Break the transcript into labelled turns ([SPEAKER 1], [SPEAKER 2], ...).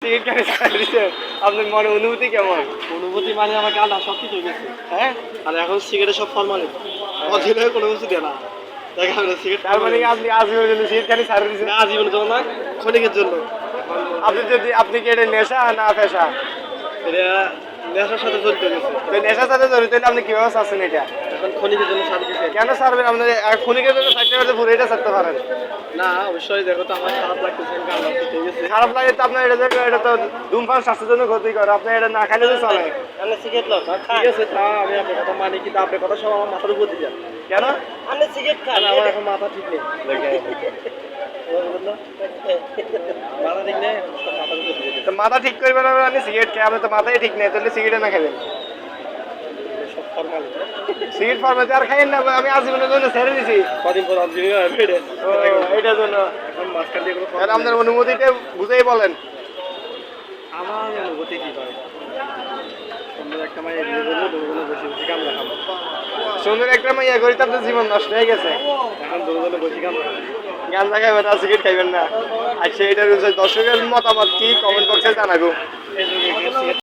[SPEAKER 1] Cigarette খাই ছাড়া দিছে আপনার মনে অনুভূতি কেমন?
[SPEAKER 2] অনুভূতি মানে আমাকে আল্লাহ সব কিছু গেছে।
[SPEAKER 1] হ্যাঁ,
[SPEAKER 2] আর এখন সিগারেটে সব ফরমালিন অধীনে কোনো কিছু দেয় না। দেখা গেল সিগারেট
[SPEAKER 1] তার মানে কি আপনি আজীবনের জন্য সিগারেট খাই ছাড়া দিছেন?
[SPEAKER 2] না জীবনের জন্য না, ক্ষণিকের জন্য।
[SPEAKER 1] আপনি কি এটা নেশা না পেশা?
[SPEAKER 2] এটা নেশার সাথে জড়িত গেছে।
[SPEAKER 1] তো নেশার সাথে জড়িত হলে আপনি কিভাবে চাচ্ছেন এটা?
[SPEAKER 2] এখন ক্ষণিকের জন্য সাথে দিছে।
[SPEAKER 1] কেন ছাড়বেন? আপনি ক্ষণিকের জন্য চারটে বাজে পুরো এটা ছাড়তে পারেন।
[SPEAKER 2] না অবশ্যই দেখো তো আমার খারাপ লাগতেছে, কারণ আপনি ঠিক আছে।
[SPEAKER 1] খারাপ লাগে তো আপনার এটা তো ধূমপান স্বাস্থ্যের জন্য ক্ষতিকর। আপনি এটা না খাইলে তো চলে।
[SPEAKER 2] আপনি সিগারেট লো ঠিক আছে, তা আমি আপনার কথা মানি, কিন্তু আপনার কথা সব আমার মাথার উপর দিয়ে যান।
[SPEAKER 1] কেন?
[SPEAKER 2] আপনি সিগারেট খান, আমার এখন মাথা ঠিক নেই। মাথা ঠিক নেই, সব মাথার উপর দিয়ে যান।
[SPEAKER 1] তো মাথা ঠিক করবেন না, আপনি সিগারেট খাই, আপনি তো মাথায় ঠিক নেই, তাহলে সিগারেট না খাবেন।
[SPEAKER 2] সব ফরমালিন।
[SPEAKER 1] সিগারেট ফার্মেতে আর খাইয়েন না, আমি আজীবনের জন্য ছেড়ে দিছি।
[SPEAKER 2] কদিন পর আপনি বেড়ে
[SPEAKER 1] এইটার জন্য
[SPEAKER 2] এখন মাঝখান দিয়ে কোনো
[SPEAKER 1] তাহলে আপনার অনুমতিটা বুঝেই বলেন।
[SPEAKER 2] আমার অনুভূতি কি করে সুন্দর একটা মায়ের বিয়ে করবো, দুজনে বসে বসে কাম দেখাবো।
[SPEAKER 1] সুন্দর একটা মাইয়া করি তো আপনার জীবন নষ্ট হয়ে গেছে।
[SPEAKER 2] এখন দুজনে বসে কাম দেখাবো।
[SPEAKER 1] গাঁজা খাইবেন না, সিগারেট খাইবেন না। আচ্ছা, এটার দর্শকের মতামত কি কমেন্ট বক্সে জানাবো।
[SPEAKER 2] এই যুগে